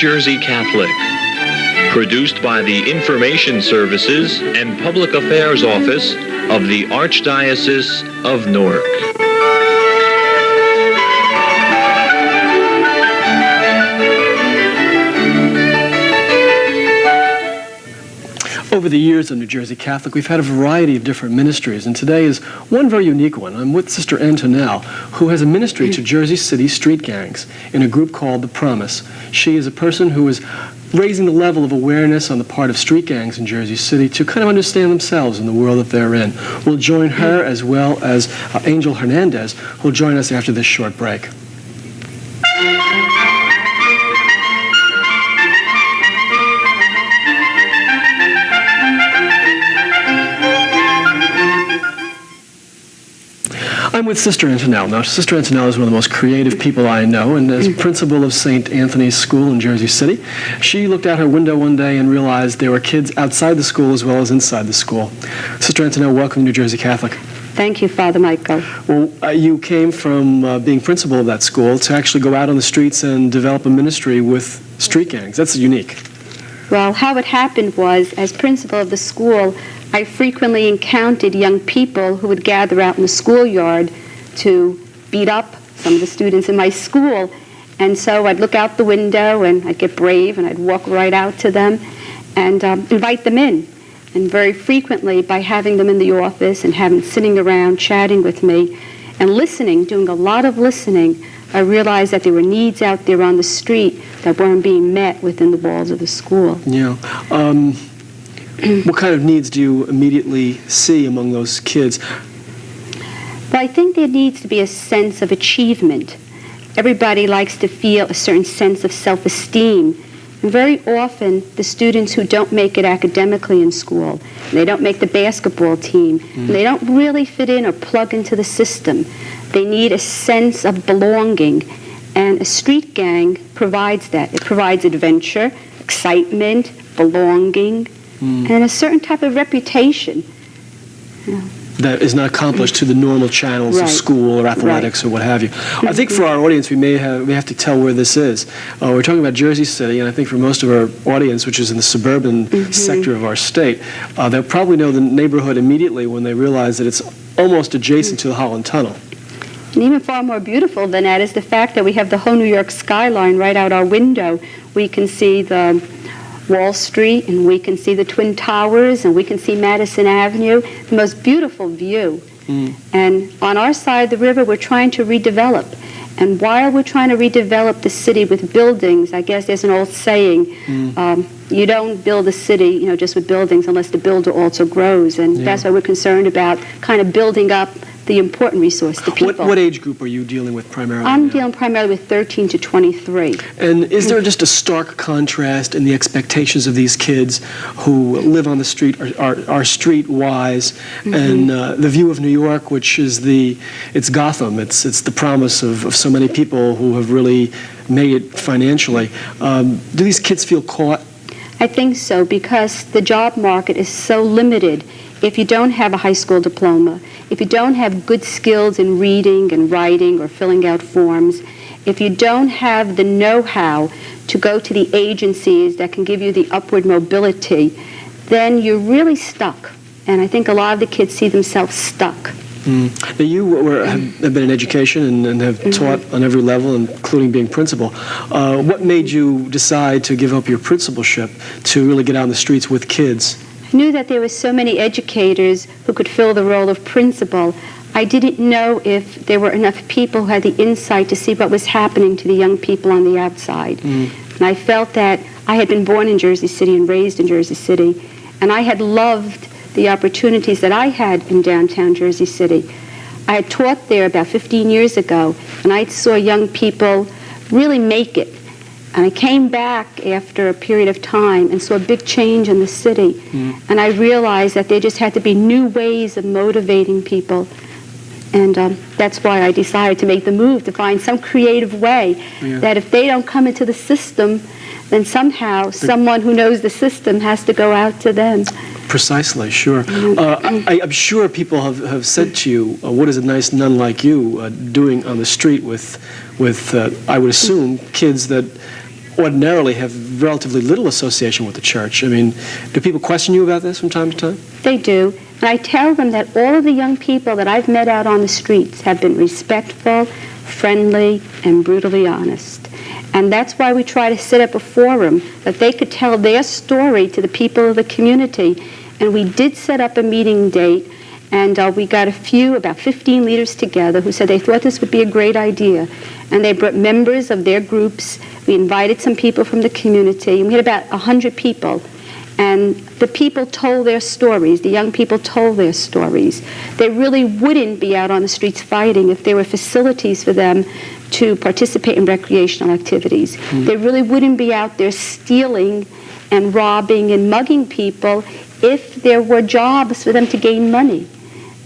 Jersey Catholic. Produced by the Information Services and Public Affairs Office of the Archdiocese of Newark. Over the years of New Jersey Catholic, we've had a variety of different ministries, and today is one very unique one. I'm with Sister Antonelle, who has a ministry to Jersey City street gangs in a group called The Promise. She is a person who is raising the level of awareness on the part of street gangs in Jersey City to kind of understand themselves in the world that they're in. We'll join her as well as Angel Hernandez, who will join us after this short break. I'm with Sister Antonelle. Now, Sister Antonelle is one of the most creative people I know, and as principal of St. Anthony's School in Jersey City, she looked out her window one day and realized there were kids outside the school as well as inside the school. Sister Antonelle, welcome to New Jersey Catholic. Thank you, Father Michael. Well, you came from being principal of that school to actually go out on the streets and develop a ministry with street gangs. That's unique. Well, how it happened was, as principal of the school, I frequently encountered young people who would gather out in the schoolyard to beat up some of the students in my school. And so I'd look out the window and I'd get brave and I'd walk right out to them and invite them in. And very frequently, by having them in the office and having them sitting around chatting with me and listening, doing a lot of listening, I realized that there were needs out there on the street that weren't being met within the walls of the school. Yeah. What kind of needs do you immediately see among those kids? But I think there needs to be a sense of achievement. Everybody likes to feel a certain sense of self-esteem. And very often, the students who don't make it academically in school, they don't make the basketball team, and they don't really fit in or plug into the system. They need a sense of belonging. And a street gang provides that. It provides adventure, excitement, belonging, and a certain type of reputation. Yeah. That is not accomplished to the normal channels of school or athletics or what have you. I think for our audience, we have to tell where this is. We're talking about Jersey City, and I think for most of our audience, which is in the suburban sector of our state, they'll probably know the neighborhood immediately when they realize that it's almost adjacent to the Holland Tunnel. And even far more beautiful than that is the fact that we have the whole New York skyline right out our window. We can see the Wall Street, and we can see the Twin Towers, and we can see Madison Avenue, the most beautiful view. And on our side of the river, we're trying to redevelop. And while we're trying to redevelop the city with buildings, I guess there's an old saying, you don't build a city, just with buildings unless the builder also grows. And that's why we're concerned about kind of building up the important resource, the people. What age group are you dealing with primarily? I'm dealing primarily with 13 to 23. And is there just a stark contrast in the expectations of these kids who live on the street, are street-wise, and the view of New York, which is it's Gotham, it's the promise of so many people who have really made it financially. Do these kids feel caught? I think so, because the job market is so limited. If you don't have a high school diploma, if you don't have good skills in reading and writing or filling out forms, if you don't have the know-how to go to the agencies that can give you the upward mobility, then you're really stuck. And I think a lot of the kids see themselves stuck. Now you have been in education and have taught on every level, including being principal. What made you decide to give up your principalship to really get out on the streets with kids? I knew that there were so many educators who could fill the role of principal. I didn't know if there were enough people who had the insight to see what was happening to the young people on the outside. And I felt that I had been born in Jersey City and raised in Jersey City, and I had loved the opportunities that I had in downtown Jersey City. I had taught there about 15 years ago, and I saw young people really make it. And I came back after a period of time and saw a big change in the city. And I realized that there just had to be new ways of motivating people. And that's why I decided to make the move, to find some creative way that if they don't come into the system, then somehow someone who knows the system has to go out to them. Precisely, sure. I'm sure people have said to you, what is a nice nun like you doing on the street with I would assume, kids that ordinarily have relatively little association with the church. I mean, do people question you about this from time to time? They do. And I tell them that all of the young people that I've met out on the streets have been respectful, friendly, and brutally honest. And that's why we try to set up a forum that they could tell their story to the people of the community. And we did set up a meeting date, and we got about 15 leaders together who said they thought this would be a great idea. And they brought members of their groups. We invited some people from the community, and we had about 100 people. And the people told their stories. The young people told their stories. They really wouldn't be out on the streets fighting if there were facilities for them to participate in recreational activities. They really wouldn't be out there stealing and robbing and mugging people if there were jobs for them to gain money.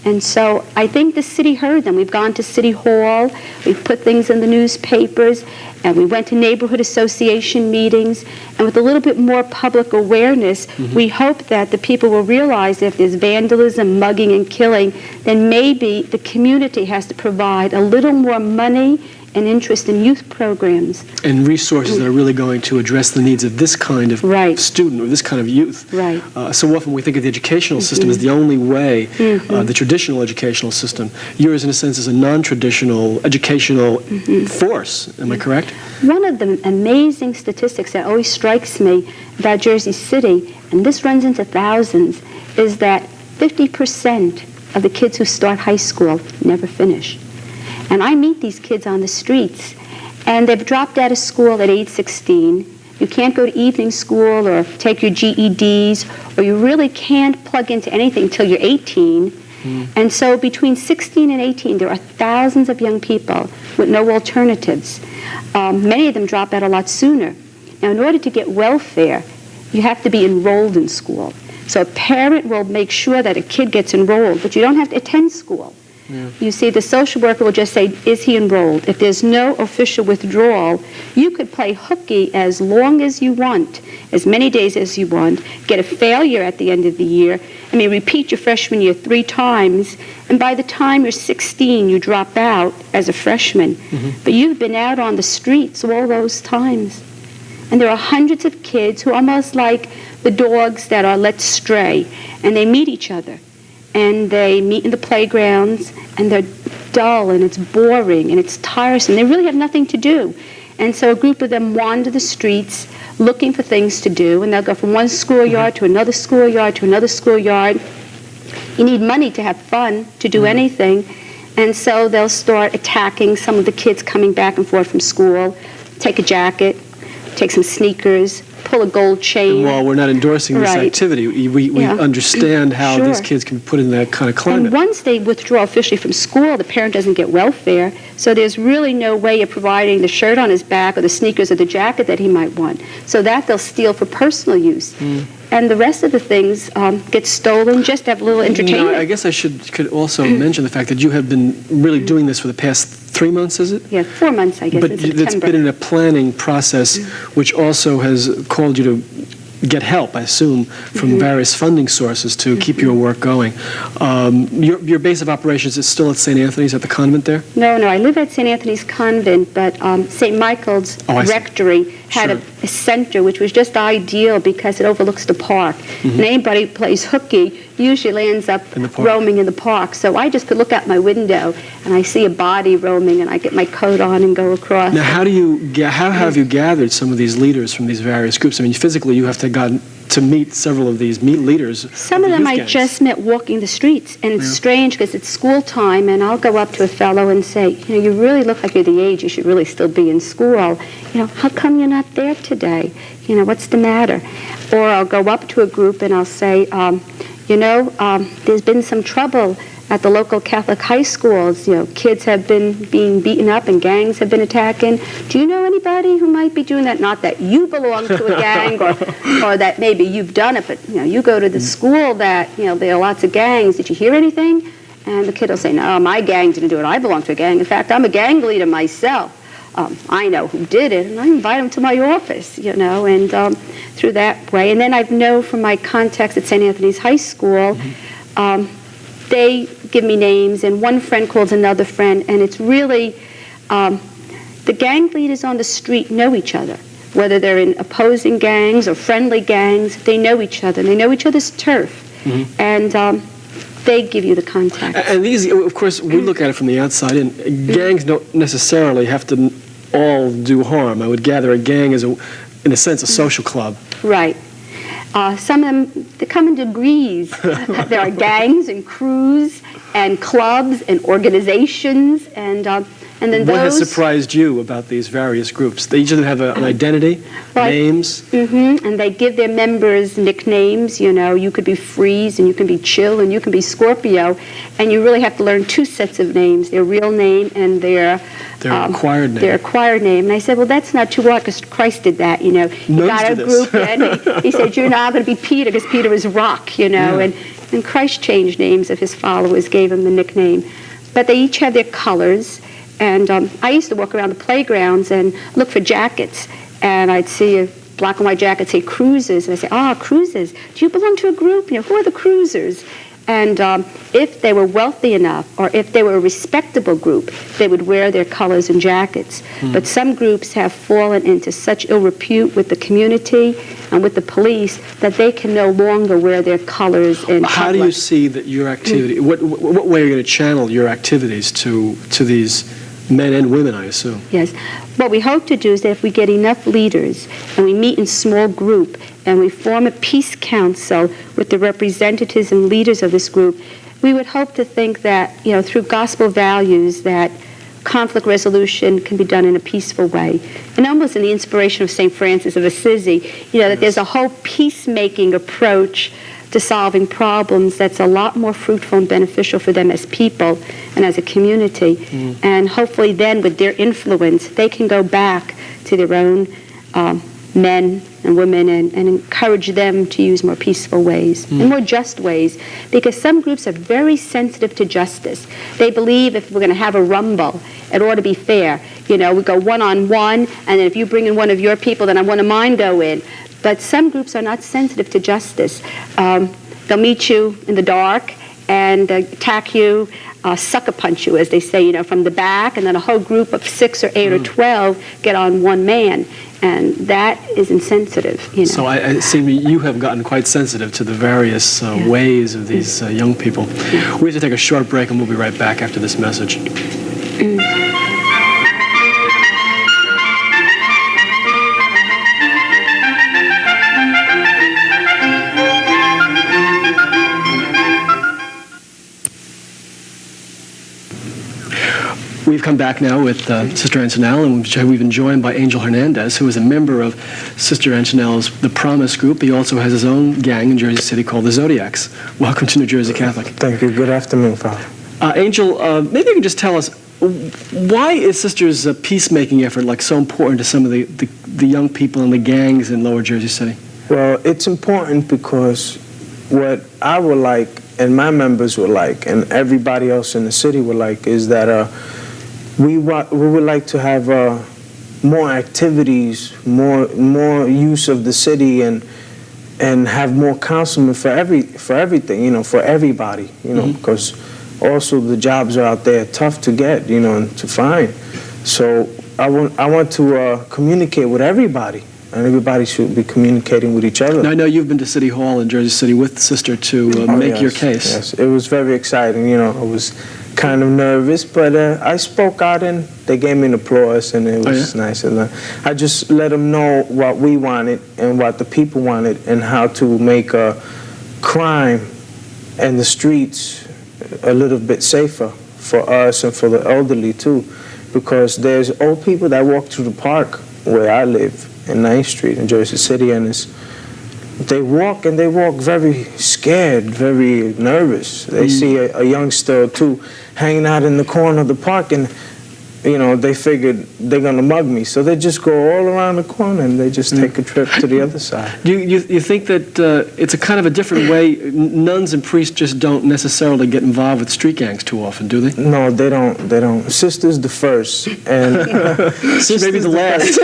And so I think the city heard them. We've gone to City Hall, we've put things in the newspapers, and we went to neighborhood association meetings. And with a little bit more public awareness, we hope that the people will realize that if there's vandalism, mugging, and killing, then maybe the community has to provide a little more money and interest in youth programs. And resources that are really going to address the needs of this kind of student or this kind of youth. Right. So often we think of the educational system as the only way, the traditional educational system. Yours, in a sense, is a non-traditional educational force. Am I correct? One of the amazing statistics that always strikes me about Jersey City, and this runs into thousands, is that 50% of the kids who start high school never finish. And I meet these kids on the streets, and they've dropped out of school at age 16. You can't go to evening school or take your GEDs, or you really can't plug into anything until you're 18. And so between 16 and 18, there are thousands of young people with no alternatives. Many of them drop out a lot sooner. Now, in order to get welfare, you have to be enrolled in school. So a parent will make sure that a kid gets enrolled, but you don't have to attend school. You see, the social worker will just say, is he enrolled? If there's no official withdrawal, you could play hooky as long as you want, as many days as you want, get a failure at the end of the year, repeat your freshman year 3 times, and by the time you're 16, you drop out as a freshman. But you've been out on the streets all those times. And there are hundreds of kids who are almost like the dogs that are let stray, and they meet each other. And they meet in the playgrounds, and they're dull, and it's boring, and it's tiresome. They really have nothing to do. And so a group of them wander the streets looking for things to do, and they'll go from one schoolyard to another schoolyard to another schoolyard. You need money to have fun, to do anything. And so they'll start attacking some of the kids coming back and forth from school, take a jacket, take some sneakers, pull a gold chain. While we're not endorsing this activity, we understand how these kids can be put in that kind of climate. And once they withdraw officially from school, the parent doesn't get welfare, so there's really no way of providing the shirt on his back or the sneakers or the jacket that he might want. So that they'll steal for personal use. And the rest of the things get stolen just to have a little entertainment. I guess I could also mention the fact that you have been really doing this for the past 3 months, is it? Yeah, 4 months, I guess, But in September. it's been in a planning process, which also has called you to get help, I assume, from various funding sources to keep your work going. Your base of operations is still at St. Anthony's, at the convent there? No, I live at St. Anthony's Convent, but St. Michael's Rectory had a center which was just ideal because it overlooks the park. And anybody who plays hooky usually ends up roaming in the park. So I just could look out my window and I see a body roaming, and I get my coat on and go across. Now, how have you gathered some of these leaders from these various groups? Physically, you have to meet several of these leaders. Some of them I just met walking the streets, and it's strange because it's school time, and I'll go up to a fellow and say, you really look like you're the age you should really still be in school. How come you're not there today? What's the matter? Or I'll go up to a group and I'll say, there's been some trouble at the local Catholic high schools. Kids have been being beaten up and gangs have been attacking. Do you know anybody who might be doing that? Not that you belong to a gang or that maybe you've done it, but you go to the school that there are lots of gangs. Did you hear anything? And the kid will say, no, my gang didn't do it. I belong to a gang. In fact, I'm a gang leader myself. I know who did it, and I invite them to my office, and through that way. And then I know from my contacts at St. Anthony's High School, they give me names, and one friend calls another friend, and it's really, the gang leaders on the street know each other. whether they're in opposing gangs or friendly gangs, they know each other, and they know each other's turf. And they give you the contact. And these, of course, we look at it from the outside in. Gangs don't necessarily have to all do harm. I would gather a gang is, in a sense, a social club. Right. Some of them, they come in degrees. There are gangs and crews and clubs and organizations, and then What has those... surprised you about these various groups? They each of them have an identity, Right. names. And they give their members nicknames. You know, you could be Freeze, and you can be Chill, and you can be Scorpio, and you really have to learn two sets of names: their real name and their acquired name. Their acquired name. And I said, well, that's not too hard, because Christ did that. You know, he Nuns got a do this. group, and he said, you're not going to be Peter, because Peter is Rock. You know, Yeah. and Christ changed names of his followers, gave them the nickname, but they each have their colors. And I used to walk around the playgrounds and look for jackets, and I'd see a black and white jacket say Cruisers, and I'd say, Cruisers, do you belong to a group? You know, who are the Cruisers? And if they were wealthy enough, or if they were a respectable group, they would wear their colors and jackets. But some groups have fallen into such ill repute with the community and with the police that they can no longer wear their colors in How do you see that your activity, what way are you going to channel your activities to these men and women, I assume? Yes. What we hope to do is that if we get enough leaders and we meet in small group and we form a peace council with the representatives and leaders of this group, we would hope to think that, you know, through gospel values, that conflict resolution can be done in a peaceful way. And almost in the inspiration of St. Francis of Assisi, you know, that there's a whole peacemaking approach to solving problems that's a lot more fruitful and beneficial for them as people and as a community. And hopefully then, with their influence, they can go back to their own men and women and encourage them to use more peaceful ways and more just ways, because some groups are very sensitive to justice. They believe if we're going to have a rumble, it ought to be fair. You know, we go one-on-one, and then if you bring in one of your people, then one of mine go in. But some groups are not sensitive to justice. They'll meet you in the dark and attack you, sucker punch you, as they say, you know, from the back, and then a whole group of 6 or 8 or 12 get on one man, and that is insensitive. You know. So I see you have gotten quite sensitive to the various ways of these young people. We have to take a short break, and we'll be right back after this message. We've come back now with Sister Antonelle, and we've been joined by Angel Hernandez, who is a member of Sister Antonelle's The Promise Group. He also has his own gang in Jersey City called the Zodiacs. Welcome to New Jersey Catholic. Thank you. Good afternoon, Father. Angel, maybe you can just tell us, why is Sister's peacemaking effort so important to some of the young people in the gangs in Lower Jersey City? Well, it's important because what I would like, and my members would like, and everybody else in the city would like, is that we would like to have more activities, more use of the city, and have more councilmen for everything, you know, for everybody, you know, because also the jobs are out there tough to get, you know, and to find. So I want to communicate with everybody, and everybody should be communicating with each other. Now, I know you've been to City Hall in Jersey City with Sister to make your case. Yes, it was very exciting. You know, I was kind of nervous, but I spoke out and they gave me an applause, and it was nice. And I just let them know what we wanted and what the people wanted, and how to make crime and the streets a little bit safer for us and for the elderly too, because there's old people that walk through the park where I live in 9th Street in Jersey City, and they walk very scared, very nervous. They see a youngster or two hanging out in the corner of the park, and you know, they figured they're gonna mug me, so they just go all around the corner and they just take a trip to the other side. You think that it's a kind of a different way? Nuns and priests just don't necessarily get involved with street gangs too often, do they? No, they don't. Sister's the first, and maybe the last.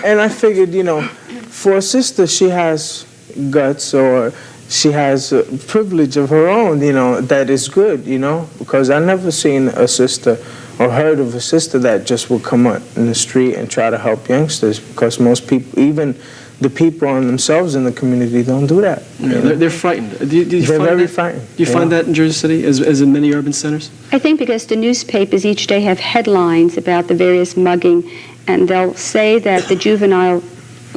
And I figured, you know, for a sister, she has guts, or she has a privilege of her own, you know, that is good, you know, because I never seen a sister or heard of a sister that just would come out in the street and try to help youngsters, because most people, even the people on themselves in the community, don't do that. Yeah, they're frightened. Do you They're find very that? frightened. Do you find that in Jersey City, as in many urban centers? I think because the newspapers each day have headlines about the various mugging, and they'll say that the juvenile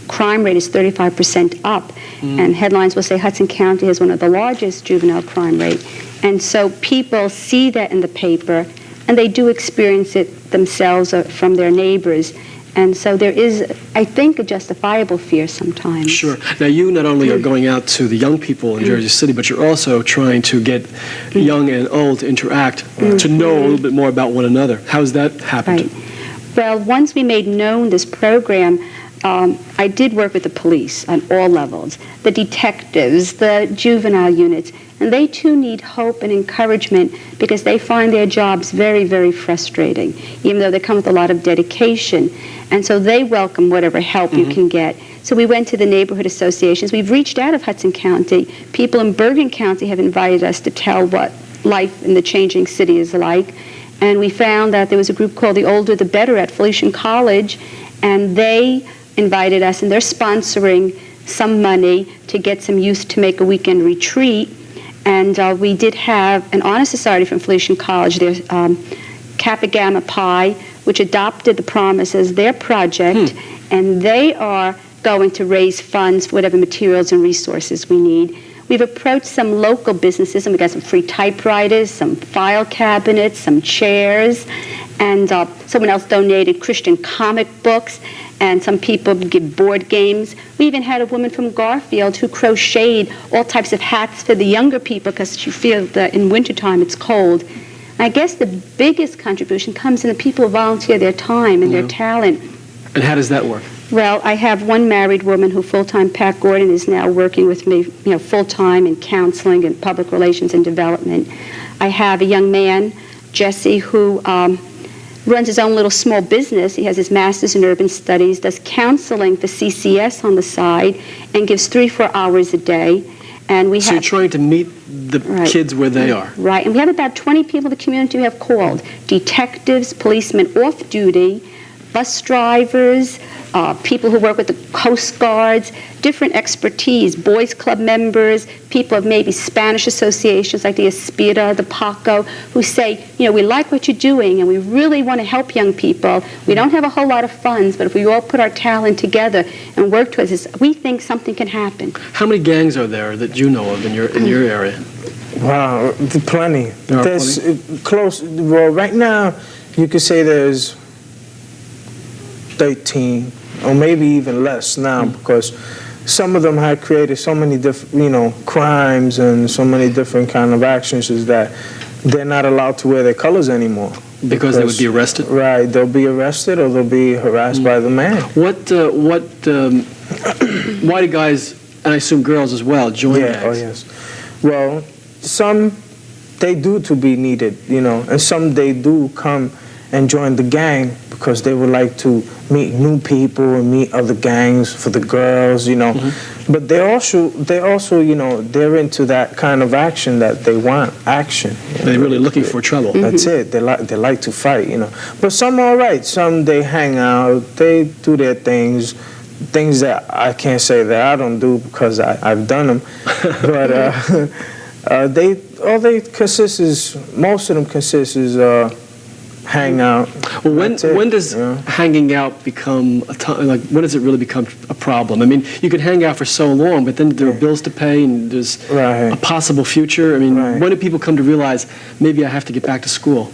crime rate is 35% up, and headlines will say Hudson County has one of the largest juvenile crime rate. And so people see that in the paper, and they do experience it themselves or from their neighbors. And so there is, I think, a justifiable fear sometimes. Sure. Now, you not only are going out to the young people in Jersey City, but you're also trying to get young and old to interact, to know a little bit more about one another. How's that happened? Right. Well, once we made known this program, I did work with the police on all levels, the detectives, the juvenile units, and they too need hope and encouragement because they find their jobs very, very frustrating, even though they come with a lot of dedication. And so they welcome whatever help you can get. So we went to the neighborhood associations. We've reached out of Hudson County. People in Bergen County have invited us to tell what life in the changing city is like. And we found that there was a group called The Older the Better at Felician College, and they invited us, and they're sponsoring some money to get some youth to make a weekend retreat. And we did have an honor society from Felician College, their Kappa Gamma Pi, which adopted the Promise as their project, and they are going to raise funds for whatever materials and resources we need. We've approached some local businesses, and we got some free typewriters, some file cabinets, some chairs, and someone else donated Christian comic books, and some people give board games. We even had a woman from Garfield who crocheted all types of hats for the younger people because she feels that in wintertime it's cold. I guess the biggest contribution comes in the people who volunteer their time and their talent. And how does that work? Well, I have one married woman who full-time, Pat Gordon, is now working with me, full-time in counseling and public relations and development. I have a young man, Jesse, who runs his own little small business. He has his master's in urban studies, does counseling for CCS on the side, and gives 3-4 hours a day. And we So you're trying to meet the kids where they are. Right, and we have about 20 people in the community who have called. Detectives, policemen off duty, bus drivers, people who work with the Coast Guards, different expertise, Boys Club members, people of maybe Spanish associations like the Espira, the Paco, who say, we like what you're doing and we really want to help young people. We don't have a whole lot of funds, but if we all put our talent together and work towards this, we think something can happen. How many gangs are there that you know of in your area? Wow, plenty. There are There's close. Well, right now, you could say there's 13, or maybe even less now, because some of them had created so many different, crimes and so many different kind of actions is that they're not allowed to wear their colors anymore. Because they would be arrested? Right, they'll be arrested or they'll be harassed by the man. Why do guys, and I assume girls as well, join gangs? Oh yes. Well, some they do to be needed, and some they do come and join the gang because they would like to meet new people and meet other gangs for the girls, But they also, they're into that kind of action that they want action. They're really looking for trouble. That's it. They like to fight, But some are all right. Some they hang out, they do their things that I can't say that I don't do because I've done them. But most of them consist is hang out. Well, when does hanging out become when does it really become a problem? I mean, you could hang out for so long, but then there are bills to pay and there's a possible future. I mean, when do people come to realize maybe I have to get back to school?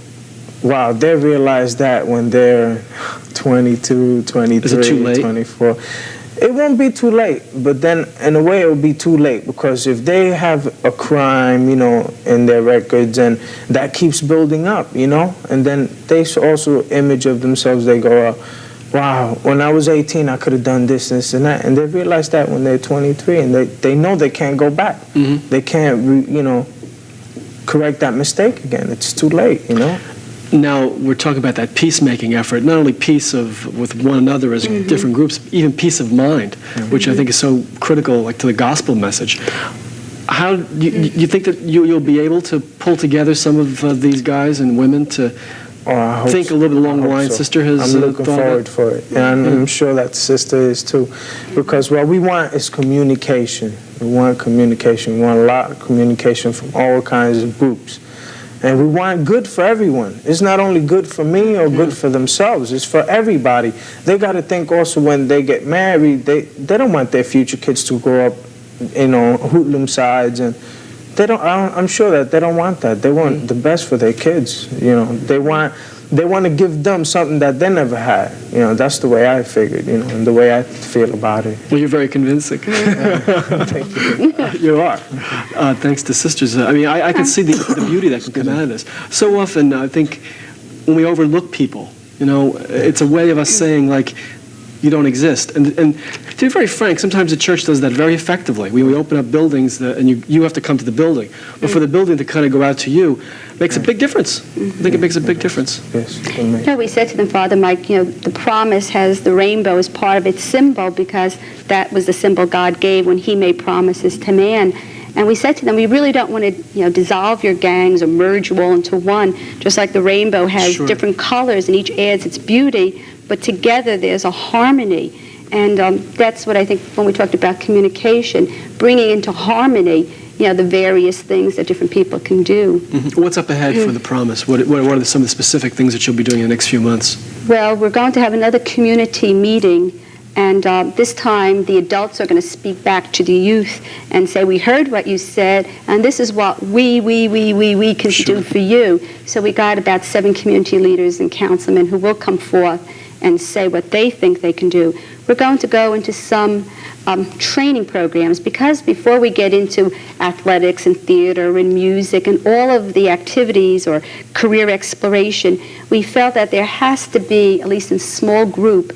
Wow, they realize that when they're 22, 23, Is it too late? 24. It won't be too late, but then in a way it will be too late because if they have a crime, in their records and that keeps building up, and then they also image of themselves, they go, wow, when I was 18 I could have done this and that, and they realize that when they're 23 and they know they can't go back. They can't, correct that mistake again. It's too late, Now, we're talking about that peacemaking effort, not only peace with one another as different groups, even peace of mind, which I think is so critical, to the gospel message. How you think that you'll be able to pull together some of these guys and women to I hope think so. a little bit along I the hope line so. Sister has I'm looking thought forward about? for it, and I'm sure that Sister is too, because what we want is communication. We want communication. We want a lot of communication from all kinds of groups. And we want good for everyone. It's not only good for me or good for themselves. It's for everybody. They got to think also when they get married, they don't want their future kids to grow up, hoodlum sides, and they don't. I'm sure that they don't want that. They want the best for their kids. They want to give them something that they never had. That's the way I figured. And the way I feel about it. Well, you're very convincing. Thank you. You are. Thanks to Sisters. I can see the beauty that can come out of this. So often, I think, when we overlook people, it's a way of us saying, like, you don't exist. And to be very frank, sometimes the church does that very effectively. We open up buildings, and you have to come to the building. But for the building to kind of go out to you makes a big difference. I think it makes a big difference. Yes. We said to them, Father Mike, the promise has the rainbow as part of its symbol because that was the symbol God gave when he made promises to man. And we said to them, we really don't want to, dissolve your gangs or merge you all into one, just like the rainbow has different colors and each adds its beauty, but together there's a harmony. And that's what I think when we talked about communication, bringing into harmony, the various things that different people can do. Mm-hmm. What's up ahead for the promise? What are some of the specific things that you'll be doing in the next few months? Well, we're going to have another community meeting. And this time, the adults are going to speak back to the youth and say, we heard what you said, and this is what we can do for you. So we got about 7 community leaders and councilmen who will come forth and say what they think they can do. We're going to go into some training programs, because before we get into athletics and theater and music and all of the activities or career exploration, we felt that there has to be, at least in small group,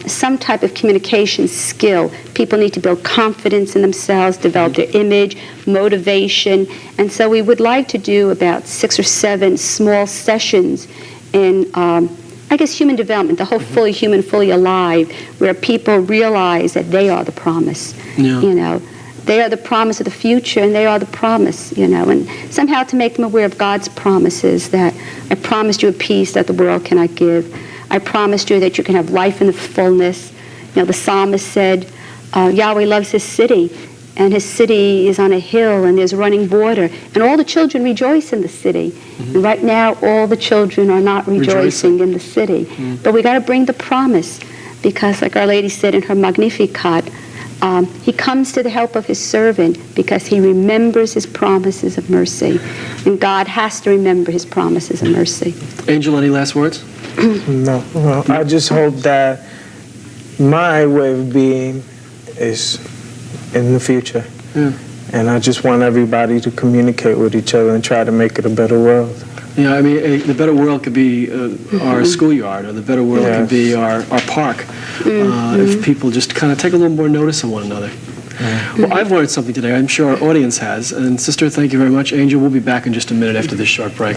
some type of communication skill. People need to build confidence in themselves, develop their image, motivation. And so we would like to do about 6 or 7 small sessions in, human development, the whole fully human, fully alive, where people realize that they are the promise. Yeah. They are the promise of the future, and they are the promise, and somehow to make them aware of God's promises, that I promised you a peace that the world cannot give. I promised you that you can have life in the fullness. The psalmist said, Yahweh loves his city, and his city is on a hill, and there's running water, and all the children rejoice in the city. Mm-hmm. And right now, all the children are not rejoicing in the city. Mm-hmm. But we got to bring the promise, because like Our Lady said in her Magnificat, he comes to the help of his servant because he remembers his promises of mercy. And God has to remember his promises of mercy. Angel, any last words? No. Well, I just hope that my way of being is in the future. Yeah. And I just want everybody to communicate with each other and try to make it a better world. Yeah, the better world could be our schoolyard, or the better world could be our park, if people just kind of take a little more notice of one another. Well, I've learned something today. I'm sure our audience has. And Sister, thank you very much. Angel, we'll be back in just a minute after this short break.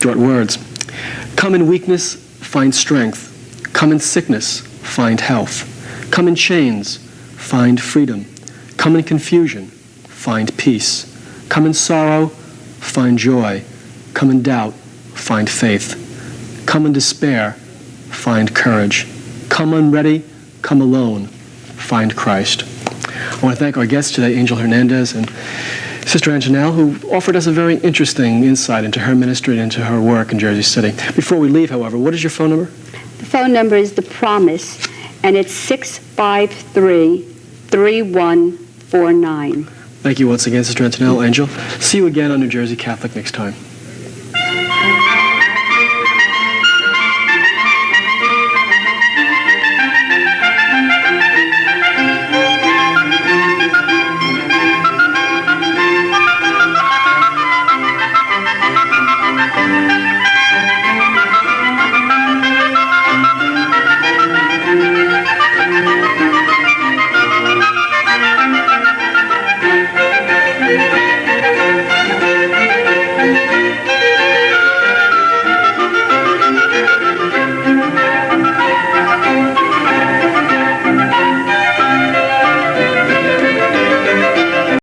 Short words. Come in weakness, find strength. Come in sickness, find health. Come in chains, find freedom. Come in confusion, find peace. Come in sorrow, find joy. Come in doubt, find faith. Come in despair, find courage. Come unready, come alone, find Christ. I want to thank our guests today, Angel Hernandez and Sister Antonelle, who offered us a very interesting insight into her ministry and into her work in Jersey City. Before we leave, however, what is your phone number? The phone number is The Promise, and it's 653-3149. Thank you once again, Sister Antonelle. Angel, see you again on New Jersey Catholic next time.